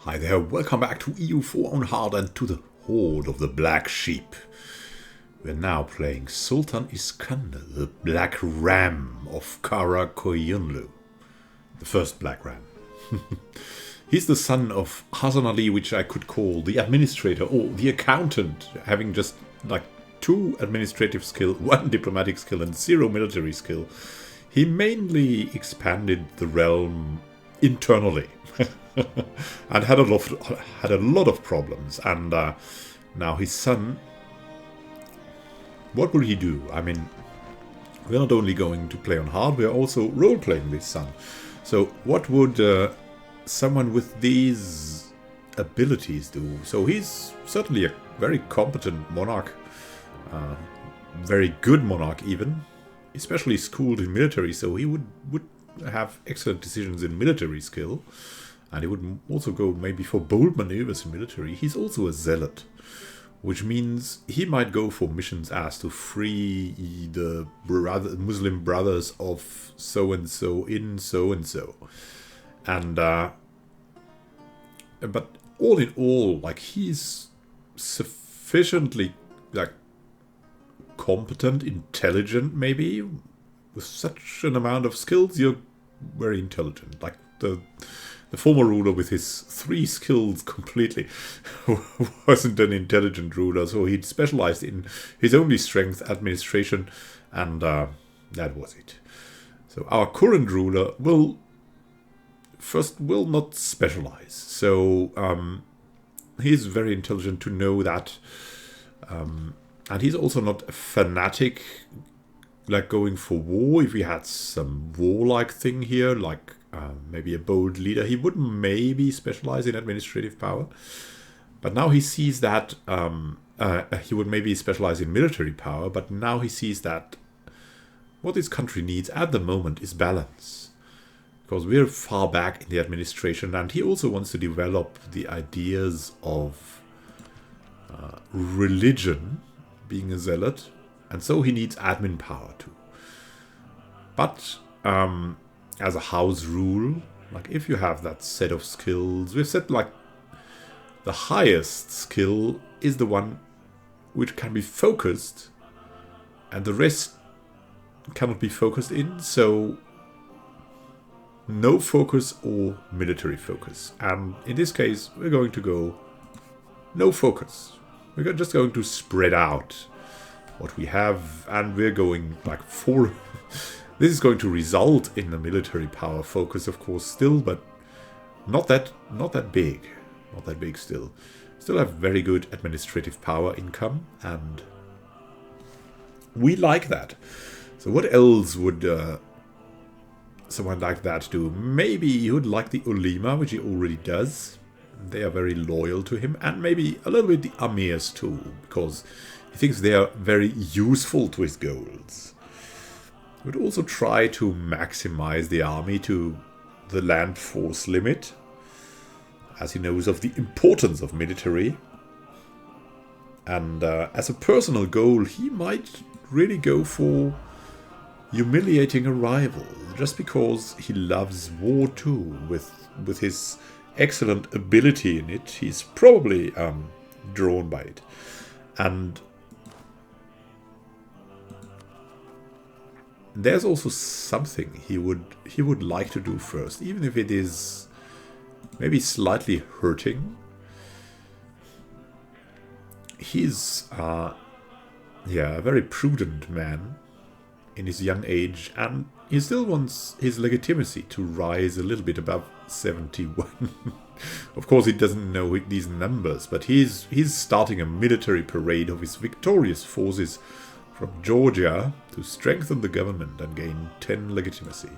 Hi there, welcome back to EU4 on Hard and to the Horde of the Black Sheep. We're now playing Sultan Iskander, the Black Ram of Qara Qoyunlu. The first Black Ram. He's the son of Hasan Ali, which I could call the administrator or the accountant, having just like 2 administrative skill, 1 diplomatic skill and 0 military skill. He mainly expanded the realm internally. And had a lot of problems, and now his son, what will he do? I mean, we're not only going to play on hard, we're also role-playing this son. So what would someone with these abilities do? So he's certainly a very competent monarch, very good monarch even, especially schooled in military, so he would have excellent decisions in military skill. And he would also go maybe for bold maneuvers in military. He's also a zealot, which means he might go for missions as to free the Muslim brothers of so-and-so in so-and-so. And, but all in all, like, he's sufficiently, like, competent, intelligent, maybe. With such an amount of skills, you're very intelligent. Like, the former ruler with his 3 skills completely wasn't an intelligent ruler, so he'd specialized in his only strength, administration, and that was it. So our current ruler will not specialize. So he's very intelligent to know that, and he's also not a fanatic, like going for war. If we had some warlike thing here, like maybe a bold leader, he would maybe specialize in administrative power. But now he sees that he would maybe specialize in military power, but now he sees that what this country needs at the moment is balance. Because we're far back in the administration, and he also wants to develop the ideas of religion, being a zealot, and so he needs admin power too. But as a house rule, like if you have that set of skills, we've said like the highest skill is the one which can be focused and the rest cannot be focused in, so no focus or military focus. And in this case, we're going to go no focus. We're just going to spread out what we have, and we're going like for... This is going to result in a military power focus, of course, still, but not that big. Not that big still. Still have very good administrative power income, and we like that. So what else would someone like that do? Maybe he would like the Ulema, which he already does. They are very loyal to him, and maybe a little bit the Amirs too, because he thinks they are very useful to his goals. He would also try to maximize the army to the land force limit, as he knows of the importance of military. And as a personal goal, he might really go for humiliating a rival, just because he loves war too. With his excellent ability in it, he's probably drawn by it. And there's also something he would like to do first, even if it is maybe slightly hurting. He's a very prudent man in his young age, and he still wants his legitimacy to rise a little bit above 71. Of course, he doesn't know these numbers, but he's starting a military parade of his victorious forces from Georgia to strengthen the government and gain 10 legitimacy.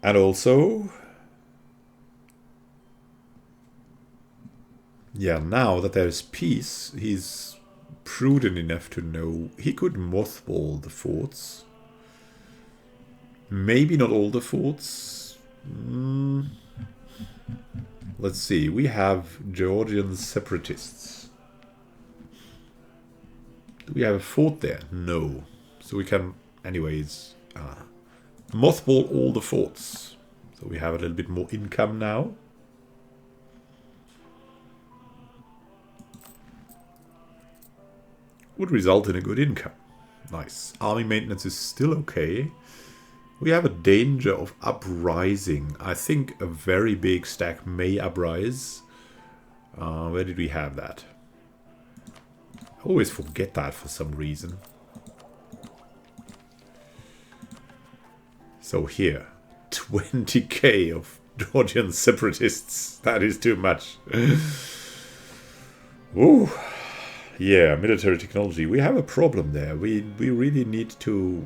And also, now that there's peace, he's prudent enough to know he could mothball the forts. Maybe not all the forts. Let's see, we have Georgian separatists. Do we have a fort there? No. So we can, anyways, mothball all the forts. So we have a little bit more income now. Would result in a good income. Nice. Army maintenance is still okay. We have a danger of uprising. I think a very big stack may uprise. Where did we have that? I always forget that for some reason. So here, 20k of Georgian separatists. That is too much. Ooh. Yeah, military technology. We have a problem there. We really need to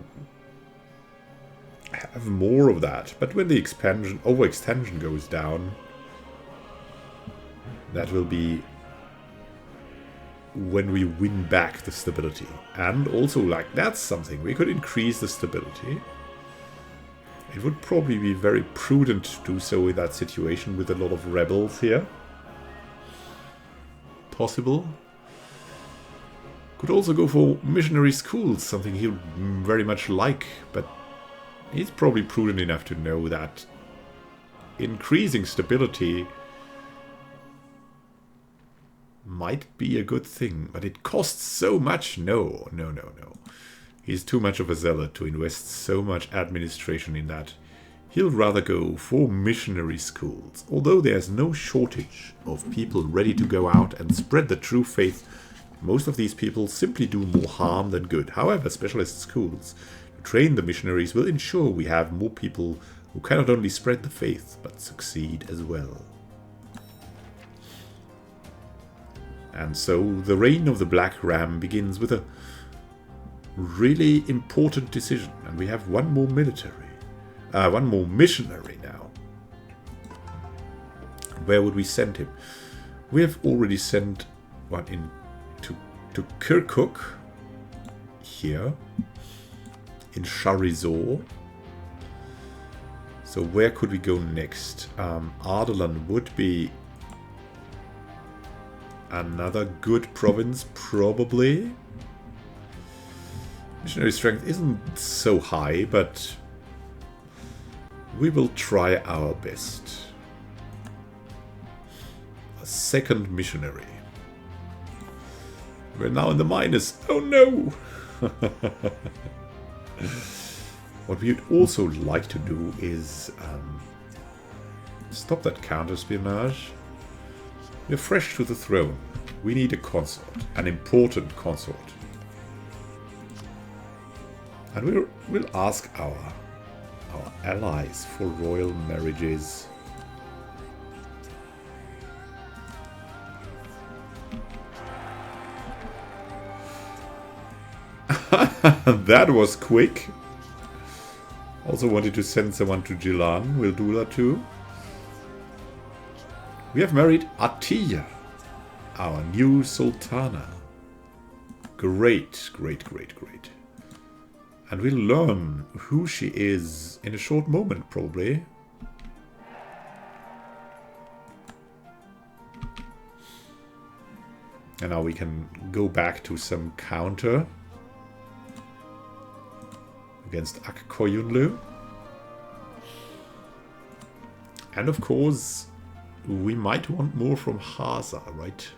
have more of that. But when the overextension goes down, that will be when we win back the stability. And also, like, that's something. We could increase the stability. It would probably be very prudent to do so in that situation with a lot of rebels here. Possible. Could also go for missionary schools, something he would very much like, but he's probably prudent enough to know that increasing stability might be a good thing, but it costs so much. No. He's too much of a zealot to invest so much administration in that. He'll rather go for missionary schools, although there's no shortage of people ready to go out and spread the true faith. Most of these people simply do more harm than good. However, specialist schools to train the missionaries will ensure we have more people who cannot only spread the faith, but succeed as well. And so the reign of the Black Ram begins with a really important decision. And we have one more one more missionary now. Where would we send him? We have already sent one in to Kirkuk, here, in Sharizor. So where could we go next? Ardalan would be another good province, probably. Missionary strength isn't so high, but we will try our best. A second missionary. We're now in the minus. Oh no! What we would also like to do is stop that counter-espionage. We're fresh to the throne. We need a consort, an important consort. And we'll ask our allies for royal marriages. That was quick. Also wanted to send someone to Jilan. We'll do that too. We have married Atiya, our new Sultana. Great. And we'll learn who she is in a short moment, probably. And now we can go back to some counter against Qara Qoyunlu. And of course, we might want more from Haza, right?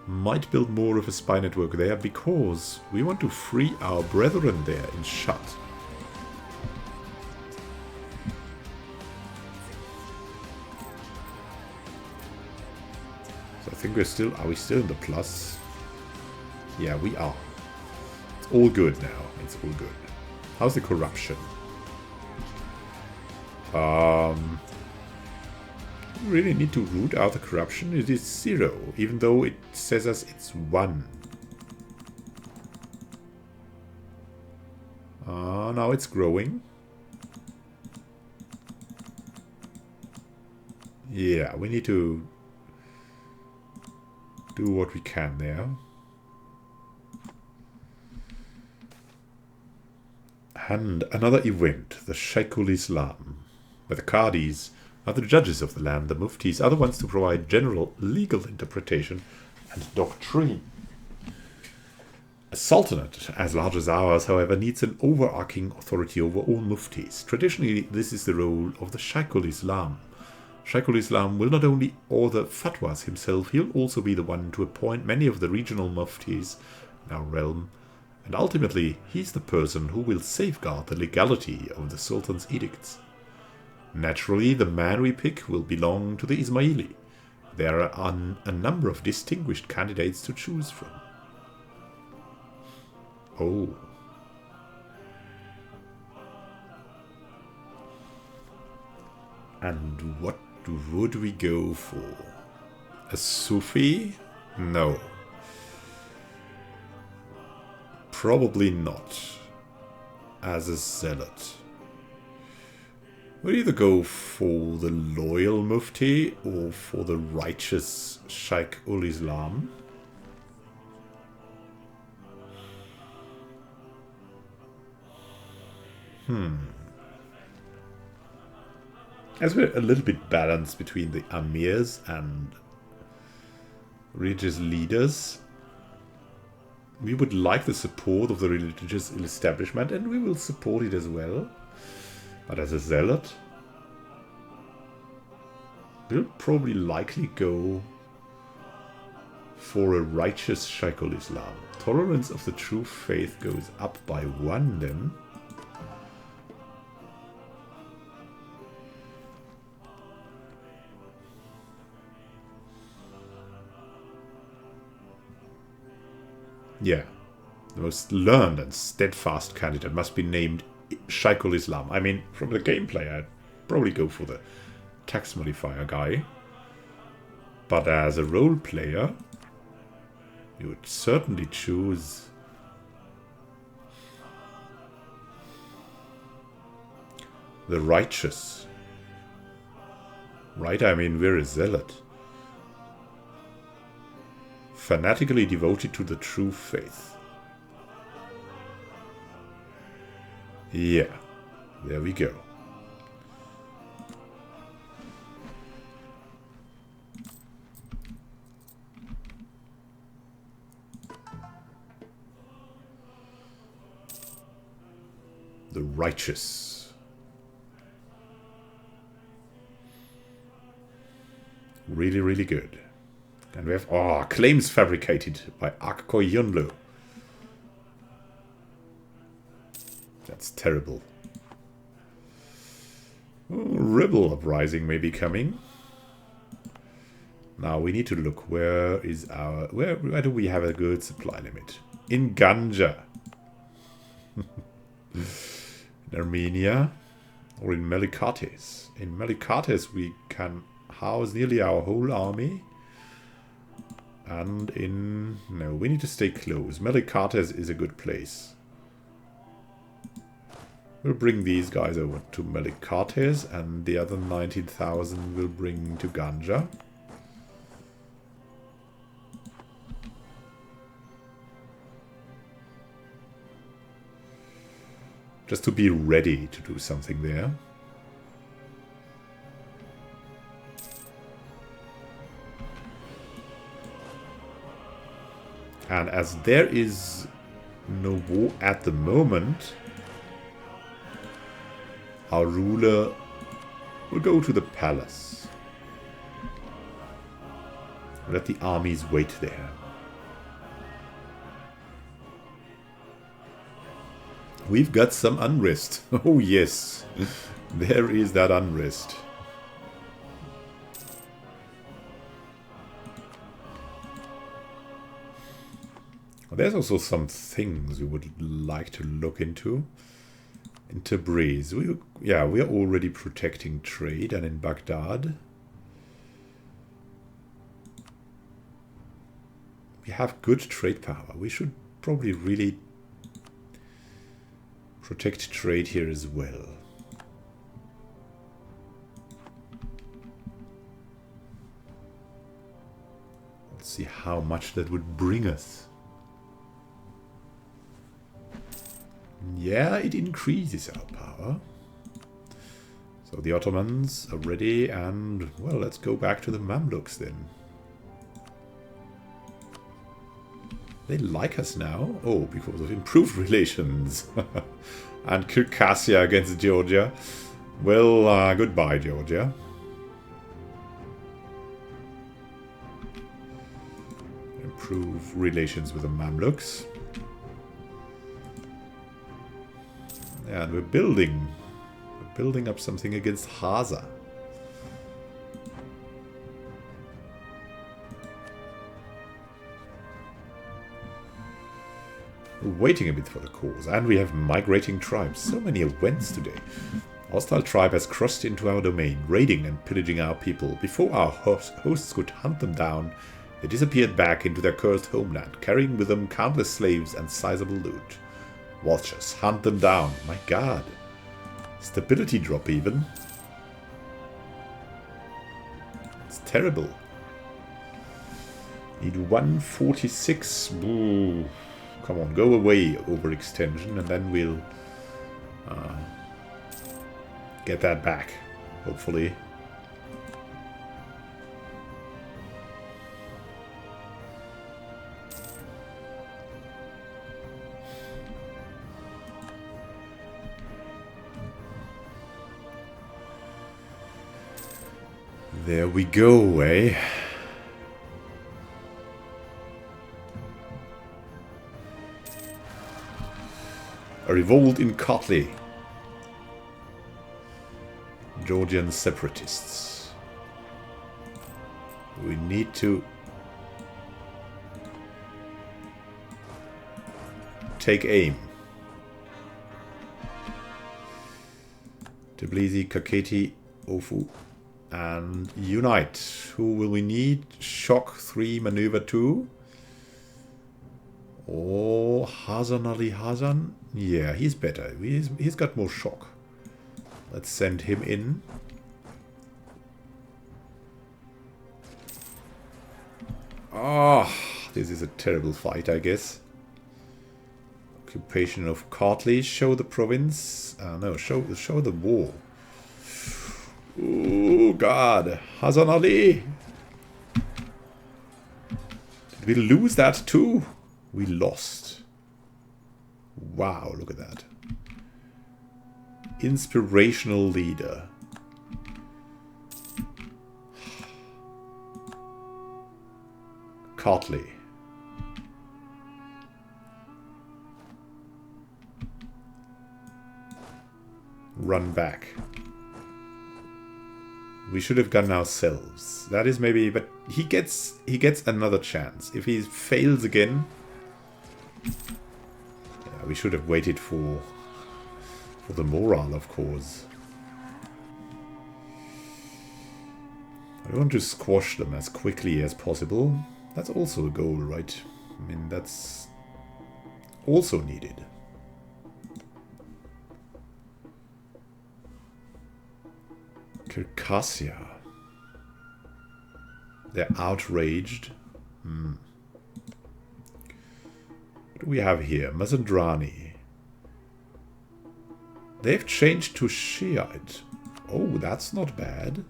Might build more of a spy network there because we want to free our brethren there in Shat. So I think are we still in the plus? Yeah, we are. It's all good now. It's all good. How's the corruption? We really need to root out the corruption. It is 0, even though it says us it's 1. Now it's growing. Yeah, we need to do what we can there. And another event, the Sheikhul Islam, where the Qadis are the judges of the land, the Muftis are the ones to provide general legal interpretation and doctrine. A sultanate, as large as ours, however, needs an overarching authority over all muftis. Traditionally, this is the role of the Shaykhul Islam. Shaykhul Islam will not only order fatwas himself, he'll also be the one to appoint many of the regional muftis in our realm, and ultimately, he's the person who will safeguard the legality of the Sultan's edicts. Naturally, the man we pick will belong to the Ismaili. There are a number of distinguished candidates to choose from. Oh. And what would we go for? A Sufi? No. Probably not. As a zealot. We'll either go for the loyal mufti or for the righteous Shaykhul Islam. As we're a little bit balanced between the amirs and religious leaders, we would like the support of the religious establishment, and we will support it as well. But as a zealot, we'll probably likely go for a righteous Shaykhul Islam. Tolerance of the true faith goes up by 1 then. Yeah, the most learned and steadfast candidate must be named Shaykhul Islam. I mean, from the gameplay, I'd probably go for the tax modifier guy. But as a role player, you would certainly choose the righteous. Right? I mean, we're a zealot. Fanatically devoted to the true faith. Yeah, there we go. The righteous. Really, really good. And we have, claims fabricated by Qara Qoyunlu. That's terrible. Oh, rebel uprising may be coming. Now we need to look. Where is our... Where do we have a good supply limit? In Ganja. In Armenia. Or in Melikates. In Melikates we can house nearly our whole army. And in... No, we need to stay close. Melikates is a good place. We'll bring these guys over to Melikates, and the other 19,000 we'll bring to Ganja. Just to be ready to do something there. And as there is no war at the moment, our ruler will go to the palace. Let the armies wait there. We've got some unrest. Oh yes, there is that unrest. There's also some things we would like to look into. In Tabriz, we are already protecting trade, and in Baghdad we have good trade power. We should probably really protect trade here as well. Let's see how much that would bring us. Yeah, it increases our power. So the Ottomans are ready, and, well, let's go back to the Mamluks then. They like us now. Oh, because of improved relations. And Circassia against Georgia. Well, goodbye, Georgia. Improve relations with the Mamluks. And we're building. We're building up something against Haza. We're waiting a bit for the cause. And we have migrating tribes. So many events today. Hostile tribe has crossed into our domain, raiding and pillaging our people. Before our hosts could hunt them down, they disappeared back into their cursed homeland, carrying with them countless slaves and sizable loot. Watch us hunt them down. My god. Stability drop even. It's terrible. Need 146. Ooh. Come on, go away, overextension, and then we'll get that back, hopefully. There we go, eh? A revolt in Cradle. Georgian separatists. We need to take aim. Tbilisi, Kakheti, Ofu, and unite. Who will we need? Shock 3, maneuver 2. Oh, Hasan Ali Hasan. Yeah, he's better. He's got more shock. Let's send him in. Ah, this is a terrible fight, I guess. Occupation of Cradle. Show the province. No, show the war. Oh God, Hasan Ali. Did we lose that too? We lost. Wow, look at that. Inspirational leader. Cradle. Run back. We should have gone ourselves. That is maybe, but he gets another chance. If he fails again, yeah, we should have waited for the morale, of course. I want to squash them as quickly as possible. That's also a goal, right? I mean, that's also needed. Circassia. They're outraged. What do we have here? Mazandrani. They've changed to Shiite. Oh, that's not bad.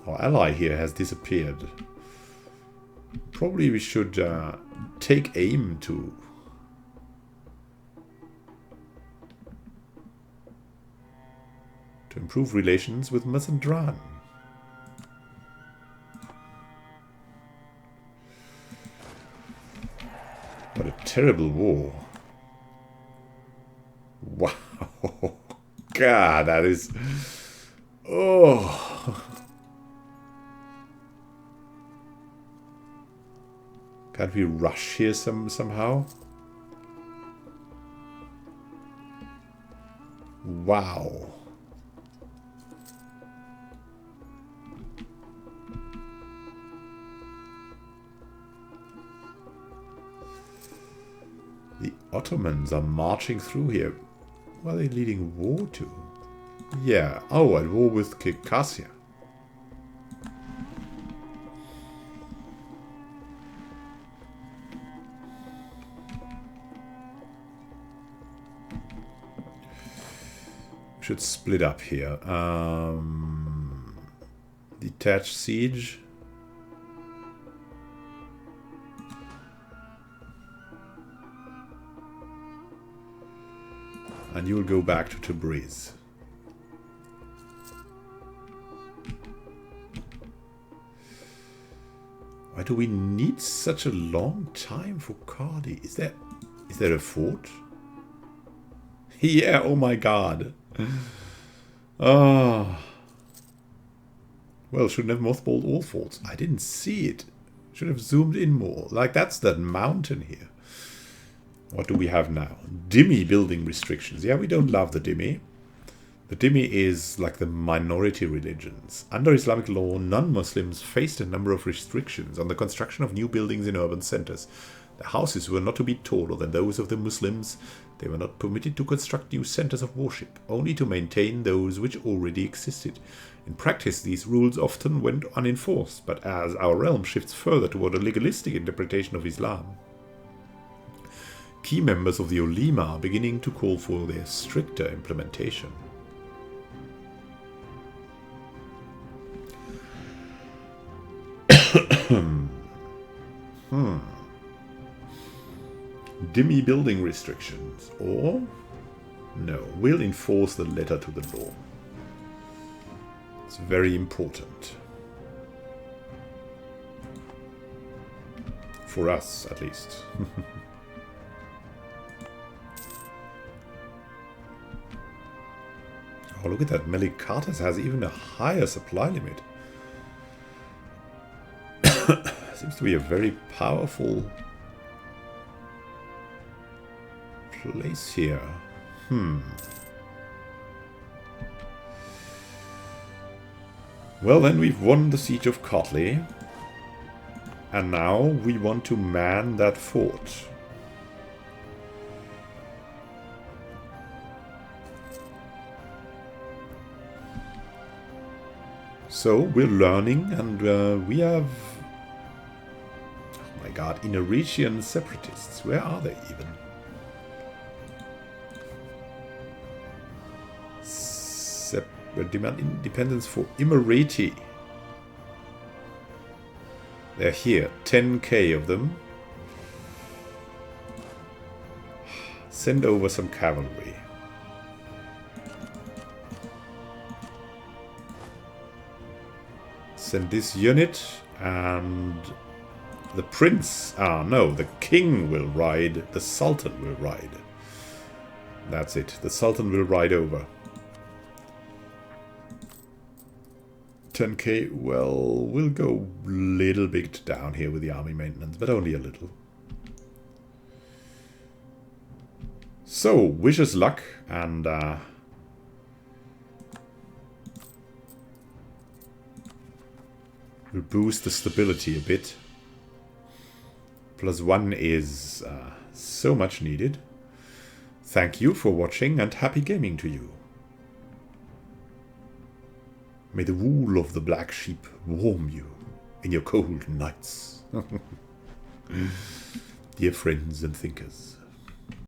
Our ally here has disappeared. Probably we should take aim to improve relations with Mazandran. What a terrible war. Wow. God, that is... Oh. Can't we rush here somehow? Wow. The Ottomans are marching through here. What are they leading war to? Yeah. Oh, at war with Circassia. Should split up here. Detach siege. And you will go back to Tabriz. Why do we need such a long time for Cardi? Is there a fort? Yeah, oh my god. Ah. Well, shouldn't have mothballed all forts. I didn't see it. Should have zoomed in more. Like, that's that mountain here. What do we have now? Dhimmi building restrictions. Yeah, we don't love the Dhimmi. The Dhimmi is like the minority religions. Under Islamic law, non-Muslims faced a number of restrictions on the construction of new buildings in urban centers. The houses were not to be taller than those of the Muslims. They were not permitted to construct new centers of worship, only to maintain those which already existed. In practice, these rules often went unenforced, but as our realm shifts further toward a legalistic interpretation of Islam, key members of the Ulema are beginning to call for their stricter implementation. Dhimmi building restrictions, or no, we'll enforce the letter to the law. It's very important. For us, at least. Oh, look at that. Melikatas has even a higher supply limit. Seems to be a very powerful place here. Well, then we've won the siege of Cradle. And now we want to man that fort. So we're learning, and we have... Oh my god, Irrational separatists. Where are they even? Demand independence for Immorati. They're here. 10k of them. Send over some cavalry. Send this unit, and the prince... Ah, no, the king will ride. The Sultan will ride. That's it. The Sultan will ride over. 10k, well, we'll go a little bit down here with the army maintenance, but only a little. So, wish us luck, and we'll boost the stability a bit. +1 is so much needed. Thank you for watching, and happy gaming to you. May the wool of the black sheep warm you in your cold nights. Dear friends and thinkers.